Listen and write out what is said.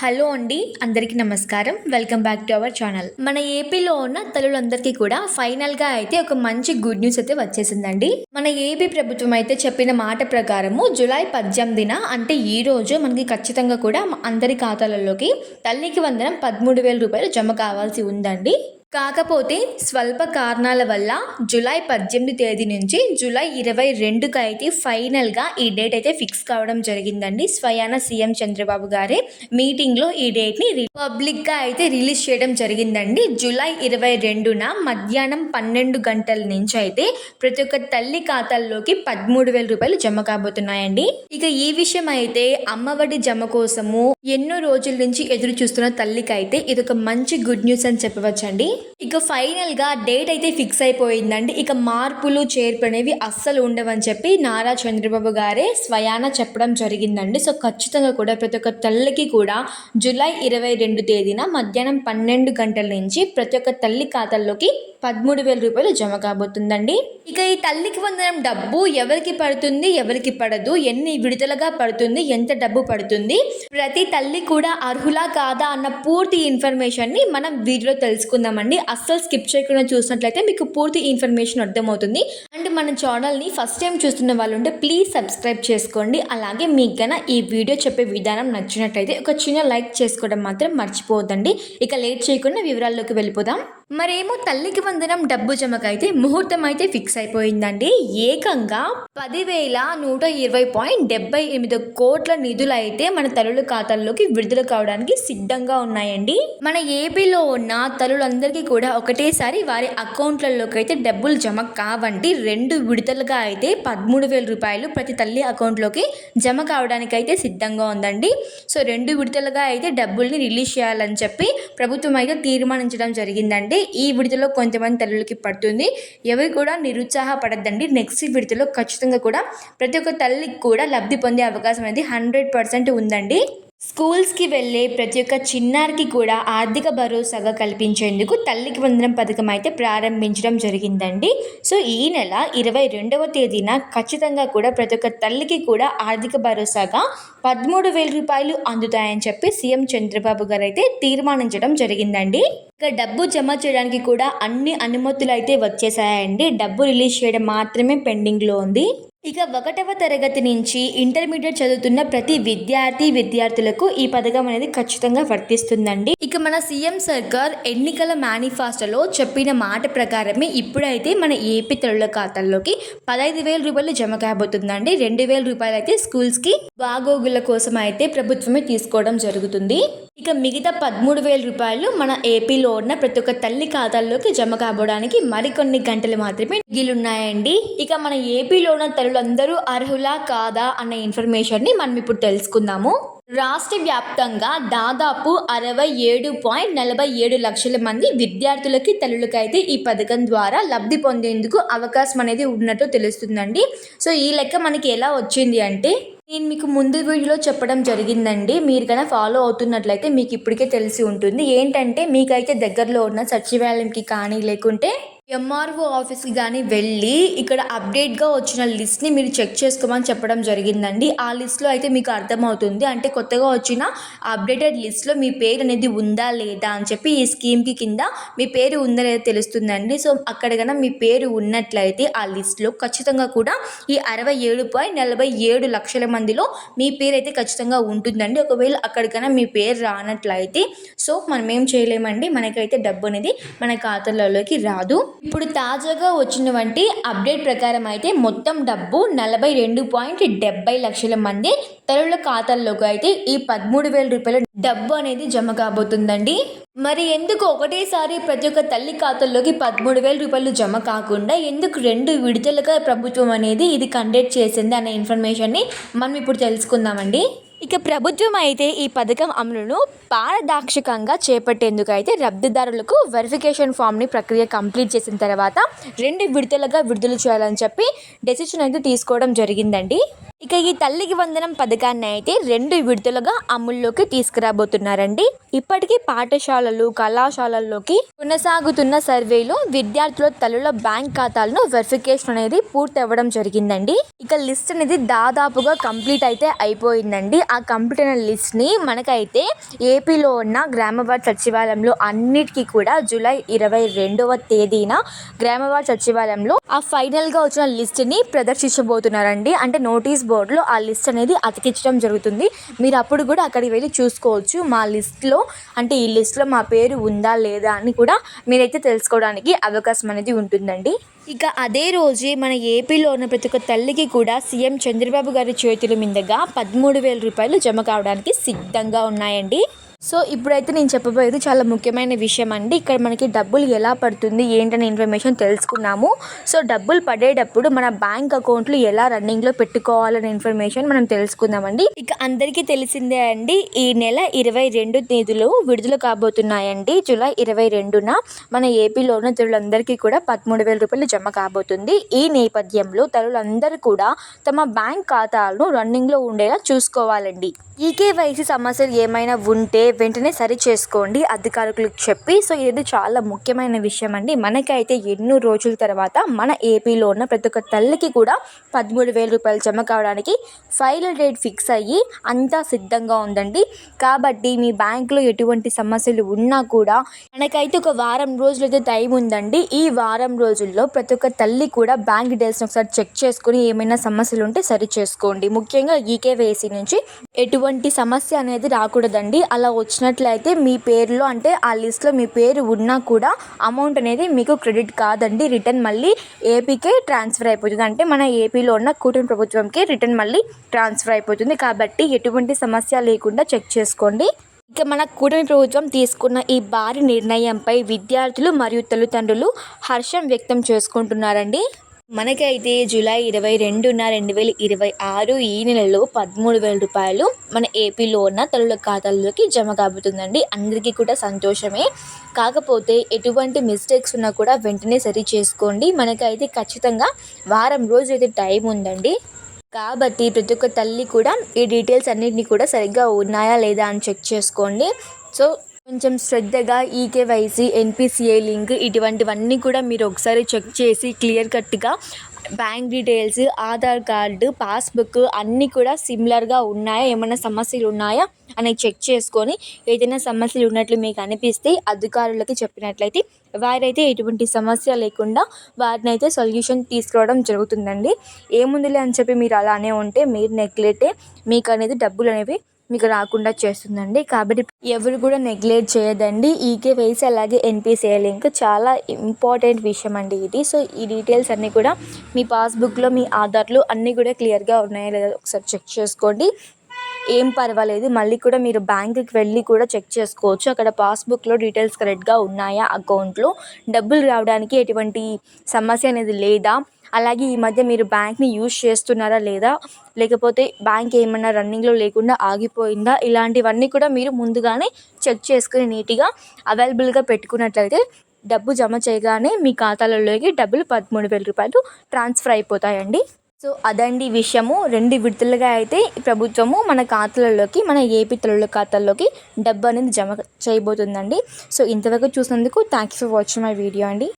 Hello అండి, అందరికీ నమస్కారం. Welcome back to our channel. మన ఏపీలో ఉన్న తల్లులందరికీ కూడా ఫైనల్గా అయితే ఒక మంచి గుడ్ న్యూస్ అయితే వచ్చేసిందండి. మన ఏపీ ప్రభుత్వం అయితే చెప్పిన మాట ప్రకారము జూలై 18న అంటే ఈ రోజు మనకి ఖచ్చితంగా కూడా అందరి ఖాతాలలోకి తల్లికి వందనం 13,000 రూపాయలు జమ కావాల్సి ఉందండి. కాకపోతే స్వల్ప కారణాల వల్ల జూలై 18 తేదీ నుంచి జూలై 22కి అయితే ఫైనల్గా ఈ డేట్ అయితే ఫిక్స్ కావడం జరిగిందండి. స్వయాన సీఎం చంద్రబాబు గారే మీటింగ్లో ఈ డేట్ని పబ్లిక్గా అయితే రిలీజ్ చేయడం జరిగిందండి. జూలై 22న మధ్యాహ్నం 12 గంటల నుంచి అయితే ప్రతి ఒక్క తల్లి ఖాతాల్లోకి 13,000 రూపాయలు జమ కాబోతున్నాయండి. ఇక ఈ విషయం అయితే అమ్మఒడి జమ కోసము ఎన్నో రోజుల నుంచి ఎదురు చూస్తున్న తల్లికి అయితే ఇదొక మంచి గుడ్ న్యూస్ అని చెప్పవచ్చండి. ఇక ఫైనల్ గా డేట్ అయితే ఫిక్స్ అయిపోయిందండి. ఇక మార్పులు చేర్పు అనేవి అస్సలు ఉండవని చెప్పి నారా చంద్రబాబు గారే స్వయాన చెప్పడం జరిగిందండి. సో ఖచ్చితంగా కూడా ప్రతి ఒక్క తల్లికి కూడా జూలై 22 తేదీన మధ్యాహ్నం 12 గంటల నుంచి ప్రతి ఒక్క తల్లి ఖాతాల్లోకి 13,000 రూపాయలు జమ కాబోతుందండి. ఇక ఈ తల్లికి వందనం డబ్బు ఎవరికి పడుతుంది, ఎవరికి పడదు, ఎన్ని విడతలుగా పడుతుంది, ఎంత డబ్బు పడుతుంది, ప్రతి తల్లి కూడా అర్హులా కాదా అన్న పూర్తి ఇన్ఫర్మేషన్ ని మనం వీడియోలో తెలుసుకుందామండి. అస్సలు స్కిప్ చేయకుండా చూసినట్లయితే మీకు పూర్తి ఇన్ఫర్మేషన్ అర్థమవుతుంది. అండ్ మన ఛానల్ ని ఫస్ట్ టైం చూస్తున్న వాళ్ళు ఉంటే ప్లీజ్ సబ్స్క్రైబ్ చేసుకోండి. అలాగే మీకు గన ఈ వీడియో చెప్పే విధానం నచ్చినట్లయితే ఒక చిన్న లైక్ చేసుకోవడం మాత్రం మర్చిపోవద్దండి. ఇక లేట్ చేయకుండా వివరాల్లోకి వెళ్ళిపోదాం. మరేమో తల్లికి వందనం డబ్బు జమకైతే ముహూర్తం అయితే ఫిక్స్ అయిపోయిందండి. ఏకంగా 10,120.78 కోట్ల నిధులు అయితే మన తల్లుల ఖాతాల్లోకి విడుదల కావడానికి సిద్ధంగా ఉన్నాయండి. మన ఏపీలో ఉన్న తల్లులందరికీ కూడా ఒకటేసారి వారి అకౌంట్లలోకి అయితే డబ్బులు జమ కావండి. 2 విడతలుగా అయితే 13,000 రూపాయలు ప్రతి తల్లి అకౌంట్లోకి జమ కావడానికి అయితే సిద్ధంగా ఉందండి. సో 2 విడతలుగా అయితే డబ్బుల్ని రిలీజ్ చేయాలని చెప్పి ప్రభుత్వం అయితే తీర్మానించడం జరిగిందండి. ఈ విడతలో కొంతమంది తల్లులకి పడుతుంది. ఎవరు కూడా నిరుత్సాహపడద్దండి. నెక్స్ట్ విడతలో ఖచ్చితంగా కూడా ప్రతి ఒక్క తల్లికి కూడా లబ్ధి పొందే అవకాశం అనేది 100% ఉందండి. స్కూల్స్కి వెళ్ళే ప్రతి ఒక్క చిన్నారికి కూడా ఆర్థిక భరోసాగా కల్పించేందుకు తల్లికి వందనం పథకం అయితే ప్రారంభించడం జరిగిందండి. సో ఈ నెల 22వ తేదీన ఖచ్చితంగా కూడా ప్రతి ఒక్క తల్లికి కూడా ఆర్థిక భరోసాగా 13,000 రూపాయలు అందుతాయని చెప్పి సీఎం చంద్రబాబు గారు అయితే తీర్మానించడం జరిగిందండి. ఇక డబ్బు జమ చేయడానికి కూడా అన్ని అనుమతులు అయితే వచ్చేసాయండి. డబ్బు రిలీజ్ చేయడం మాత్రమే పెండింగ్లో ఉంది. ఇక 1వ తరగతి నుంచి ఇంటర్మీడియట్ చదువుతున్న ప్రతి విద్యార్థులకు ఈ పథకం అనేది ఖచ్చితంగా వర్తిస్తుందండి. ఇక మన సీఎం సర్కార్ ఎన్నికల మేనిఫెస్టోలో చెప్పిన మాట ప్రకారమే ఇప్పుడైతే మన ఏపీ తల్లుల ఖాతాల్లోకి 15,000 రూపాయలు జమ కాబోతుందండి. 2,000 రూపాయలు అయితే స్కూల్స్కి బాగోగుల కోసం అయితే ప్రభుత్వమే తీసుకోవడం జరుగుతుంది. ఇక మిగతా 13,000 రూపాయలు మన ఏపీలో ఉన్న ప్రతి ఒక్క తల్లి ఖాతాల్లోకి జమ కాబోడానికి మరికొన్ని గంటలు మాత్రమే మిగిలిన్నాయండి. ఇక మన ఏపీలో ఉన్న తల్లులందరూ అర్హులా కాదా అన్న ఇన్ఫర్మేషన్ ని మనం ఇప్పుడు తెలుసుకుందాము. రాష్ట్ర వ్యాప్తంగా దాదాపు 67.47 లక్షల మంది విద్యార్థులకి తల్లులకైతే ఈ పథకం ద్వారా లబ్ధి పొందేందుకు అవకాశం అనేది ఉన్నట్టు తెలుస్తుందండి. సో ఈ లెక్క మనకి ఎలా వచ్చింది అంటే నేను మీకు ముందు వీడియోలో చెప్పడం జరిగిందండి. మీరు కన్నా ఫాలో అవుతున్నట్లయితే మీకు ఇప్పటికే తెలిసి ఉంటుంది. ఏంటంటే మీకైతే దగ్గరలో ఉన్న సచివాలయంకి కానీ లేకుంటే ఎంఆర్ఓ ఆఫీస్కి కానీ వెళ్ళి ఇక్కడ అప్డేట్గా వచ్చిన లిస్ట్ని మీరు చెక్ చేసుకోమని చెప్పడం జరిగిందండి. ఆ లిస్ట్లో అయితే మీకు అర్థమవుతుంది. అంటే కొత్తగా వచ్చిన అప్డేటెడ్ లిస్ట్లో మీ పేరు అనేది ఉందా లేదా అని చెప్పి ఈ స్కీమ్కి కింద మీ పేరు ఉందా లేదా తెలుస్తుందండి. సో అక్కడ కన్నా మీ పేరు ఉన్నట్లయితే ఆ లిస్ట్లో ఖచ్చితంగా కూడా ఈ 67.47 లక్షల మందిలో మీ పేరు అయితే ఖచ్చితంగా ఉంటుందండి. ఒకవేళ అక్కడికైనా మీ పేరు రానట్లయితే సో మనం ఏం చేయలేమండి. మనకైతే డబ్బు అనేది మన ఖాతాలలోకి రాదు. ఇప్పుడు తాజాగా వచ్చినటువంటి అప్డేట్ ప్రకారం అయితే మొత్తం డబ్బు 42.70 లక్షల మంది తల్లుల ఖాతాల్లోకి అయితే ఈ 13,000 రూపాయల డబ్బు అనేది జమ కాబోతుందండి. మరి ఎందుకు ఒకటేసారి ప్రతి ఒక్క తల్లి ఖాతాల్లోకి 13,000 రూపాయలు జమ కాకుండా ఎందుకు 2 విడతలుగా ప్రభుత్వం అనేది ఇది కండక్ట్ చేసింది అనే ఇన్ఫర్మేషన్ని మనం ఇప్పుడు తెలుసుకుందామండి. ఇక ప్రభుత్వం అయితే ఈ పథకం అమలును పారదర్శకంగా చేపట్టేందుకు అయితే లబ్ధిదారులకు వెరిఫికేషన్ ఫామ్ని ప్రక్రియ కంప్లీట్ చేసిన తర్వాత 2 విడతలుగా విడుదల చేయాలని చెప్పి డెసిషన్ అయితే తీసుకోవడం జరిగిందండి. ఇక ఈ తల్లికి వందనం పథకాన్ని అయితే 2 విడతలుగా అమల్లోకి తీసుకురాబోతున్నారండి. ఇప్పటికీ పాఠశాలలు, కళాశాలల్లోకి కొనసాగుతున్న సర్వేలో విద్యార్థుల తల్లుల బ్యాంక్ ఖాతాలను వెరిఫికేషన్ అనేది పూర్తి అవ్వడం జరిగిందండి. ఇక లిస్ట్ అనేది దాదాపుగా కంప్లీట్ అయితే అయిపోయిందండి. ఆ కంప్లీట్ అయిన లిస్ట్ని మనకైతే ఏపీలో ఉన్న గ్రామవార్డ్ సచివాలయంలో అన్నిటికీ కూడా జూలై 22వ తేదీన గ్రామవార్డ్ సచివాలయంలో ఆ ఫైనల్గా వచ్చిన లిస్ట్ని ప్రదర్శించబోతున్నారండి. అంటే నోటీస్ బోర్డులో ఆ లిస్ట్ అనేది అతికించడం జరుగుతుంది. మీరు అప్పుడు కూడా అక్కడికి వెళ్ళి చూసుకోవచ్చు. మా లిస్ట్లో అంటే ఈ లిస్ట్లో మా పేరు ఉందా లేదా అని కూడా మీరైతే తెలుసుకోవడానికి అవకాశం అనేది ఉంటుందండి. ఇక అదే రోజే మన ఏపీలో ఉన్న ప్రతి ఒక్క తల్లికి కూడా సీఎం చంద్రబాబు గారి చేతుల మీదుగా 13,000 రూపాయలు జమ కావడానికి సిద్ధంగా ఉన్నాయండి. సో ఇప్పుడైతే నేను చెప్పబోయేది చాలా ముఖ్యమైన విషయం అండి. ఇక్కడ మనకి డబ్బులు ఎలా పడుతుంది ఏంటనే ఇన్ఫర్మేషన్ తెలుసుకున్నాము. సో డబ్బులు పడేటప్పుడు మన బ్యాంక్ అకౌంట్లు ఎలా రన్నింగ్లో పెట్టుకోవాలనే ఇన్ఫర్మేషన్ మనం తెలుసుకుందామండి. ఇక అందరికీ తెలిసిందే అండి, ఈ నెల 22 తేదీలో విడుదల కాబోతున్నాయండి. జూలై 22న మన ఏపీలో ఉన్న తల్లులందరికీ కూడా 13,000 రూపాయలు జమ కాబోతుంది. ఈ నేపథ్యంలో తల్లులందరూ కూడా తమ బ్యాంక్ ఖాతాలను రన్నింగ్లో ఉండేలా చూసుకోవాలండి. ఈకేవైసీ సమస్యలు ఏమైనా ఉంటే వెంటనే సరి చేసుకోండి అధికారులకు చెప్పి. సో ఇది చాలా ముఖ్యమైన విషయం అండి. మనకైతే ఎన్నో రోజుల తర్వాత మన ఏపీలో ఉన్న ప్రతి ఒక్క తల్లికి కూడా 13,000 రూపాయలు జమ కావడానికి ఫైనల్ డేట్ ఫిక్స్ అయ్యి అంతా సిద్ధంగా ఉందండి. కాబట్టి మీ బ్యాంకులో ఎటువంటి సమస్యలు ఉన్నా కూడా మనకైతే ఒక వారం రోజులైతే టైం ఉందండి. ఈ వారం రోజుల్లో ప్రతి ఒక్క తల్లి కూడా బ్యాంక్ డీటెయిల్స్ని ఒకసారి చెక్ చేసుకుని ఏమైనా సమస్యలు ఉంటే సరి చేసుకోండి. ముఖ్యంగా ఈకేవైసీ నుంచి ఎటువంటి సమస్య అనేది రాకూడదండి. అలా వచ్చినట్లయితే మీ పేరులో అంటే ఆ లిస్ట్లో మీ పేరు ఉన్నా కూడా అమౌంట్ అనేది మీకు క్రెడిట్ కాదండి, రిటర్న్ మళ్ళీ ఏపీకే ట్రాన్స్ఫర్ అయిపోతుంది. అంటే మన ఏపీలో ఉన్న కూటమి ప్రభుత్వంకి రిటర్న్ మళ్ళీ ట్రాన్స్ఫర్ అయిపోతుంది. కాబట్టి ఎటువంటి సమస్య లేకుండా చెక్ చేసుకోండి. ఇక మన కూటమి ప్రభుత్వం తీసుకున్న ఈ భారీ నిర్ణయంపై విద్యార్థులు మరియు తల్లిదండ్రులు హర్షం వ్యక్తం చేసుకుంటున్నారండి. మనకైతే జూలై 22న 2026 ఈ నెలలో 13,000 రూపాయలు మన ఏపీలో ఉన్న తల్లుల ఖాతాల్లోకి జమ కాబోతుందండి. అందరికీ కూడా సంతోషమే. కాకపోతే ఎటువంటి మిస్టేక్స్ ఉన్నా కూడా వెంటనే సరి చేసుకోండి. మనకైతే ఖచ్చితంగా వారం రోజులు అయితే టైం ఉందండి. కాబట్టి ప్రతి ఒక్క తల్లి కూడా ఈ డీటెయిల్స్ అన్నింటినీ కూడా సరిగ్గా ఉన్నాయా లేదా అని చెక్ చేసుకోండి. సో కొంచెం శ్రద్ధగా ఈకేవైసీ, ఎన్పిసిఐ లింక్ ఇటువంటివన్నీ కూడా మీరు ఒకసారి చెక్ చేసి క్లియర్ కట్గా bank details, Aadhaar card, passbook అన్నీ కూడా సిమిలర్గా ఉన్నాయా, ఏమైనా సమస్యలు ఉన్నాయా అని చెక్ చేసుకొని ఏదైనా సమస్యలు ఉన్నట్లు మీకు అనిపిస్తే అధికారులకి చెప్పినట్లయితే వారైతే ఎటువంటి సమస్య లేకుండా వారిని అయితే సొల్యూషన్ తీసుకురావడం జరుగుతుందండి. ఏముందిలే అని చెప్పి మీరు అలానే ఉంటే మీరు నెగ్లెక్టే మీకు అనేది డబ్బులు అనేవి మీకు రాకుండా చేస్తుందండి. కాబట్టి ఎవరు కూడా నెగ్లెక్ట్ చేయదండి. ఈకేవైసీ అలాగే ఎన్పిసిఐ లింక్ చాలా ఇంపార్టెంట్ విషయం అండి ఇది. సో ఈ డీటెయిల్స్ అన్నీ కూడా మీ పాస్బుక్లో మీ ఆధార్లు అన్నీ కూడా క్లియర్గా ఉన్నాయా లేదా ఒకసారి చెక్ చేసుకోండి. ఏం పర్వాలేదు, మళ్ళీ కూడా మీరు బ్యాంకుకి వెళ్ళి కూడా చెక్ చేసుకోవచ్చు. అక్కడ పాస్బుక్లో డీటెయిల్స్ కరెక్ట్గా ఉన్నాయా, అకౌంట్లో డబ్బులు రావడానికి ఎటువంటి సమస్య అనేది లేదా, అలాగే ఈ మధ్య మీరు బ్యాంక్ని యూజ్ చేస్తున్నారా లేదా, లేకపోతే బ్యాంక్ ఏమన్నా రన్నింగ్లో లేకుండా ఆగిపోయిందా, ఇలాంటివన్నీ కూడా మీరు ముందుగానే చెక్ చేసుకుని నీట్గా అవైలబుల్గా పెట్టుకున్నట్లయితే డబ్బు జమ చేయగానే మీ ఖాతాలలోకి డబ్బులు 13,000 రూపాయలు ట్రాన్స్ఫర్ అయిపోతాయండి. సో అదండి విషయము. 2 విడతలుగా అయితే ప్రభుత్వము మన ఖాతాలలోకి, మన ఏపీ తల్లుల ఖాతాల్లోకి డబ్బు అనేది జమ చేయబోతుందండి. సో ఇంతవరకు చూసినందుకు thank you for watching my video అండి.